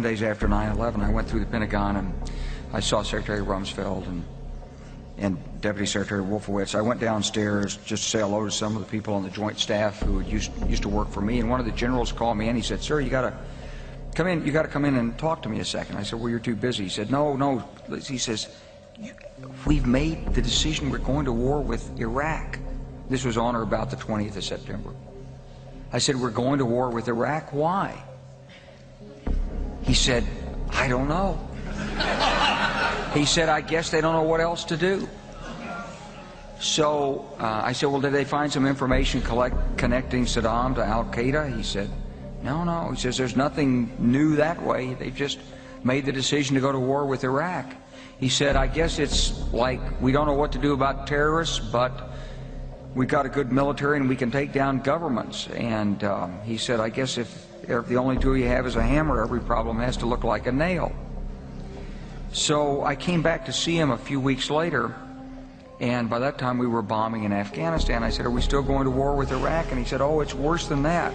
Days after 9/11, I went through the Pentagon and I saw Secretary Rumsfeld and Deputy Secretary Wolfowitz. I went downstairs just to say hello to some of the people on the Joint Staff who used to work for me, and one of the generals called me and he said, "Sir, you got to come in. You got to come in and talk to me a second." I said, "Well, you're too busy." He said, "No." He says, "We've made the decision. We're going to war with Iraq." This was on or about the 20th of September. I said, "We're going to war with Iraq. Why?" He said, "I don't know." He said, "I guess they don't know what else to do." So I said, "Well, did they find some information connecting Saddam to Al-Qaeda?" He said, No. He says, "There's nothing new that way. They've just made the decision to go to war with Iraq." He said, "I guess it's like we don't know what to do about terrorists, but we've got a good military and we can take down governments." And he said, "I guess if the only tool you have is a hammer, every problem has to look like a nail." So I came back to see him a few weeks later, and by that time we were bombing in Afghanistan. I said, "Are we still going to war with Iraq?" And he said, "Oh, it's worse than that."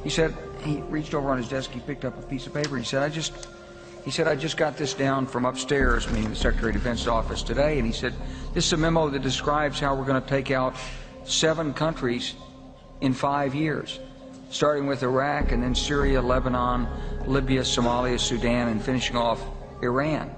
He said, he reached over on his desk, he picked up a piece of paper, he said, I just got this down from upstairs," meaning the Secretary of Defense's office, today, and he said, "This is a memo that describes how we're going to take out 7 countries in 5 years, starting with Iraq and then Syria, Lebanon, Libya, Somalia, Sudan, and finishing off Iran."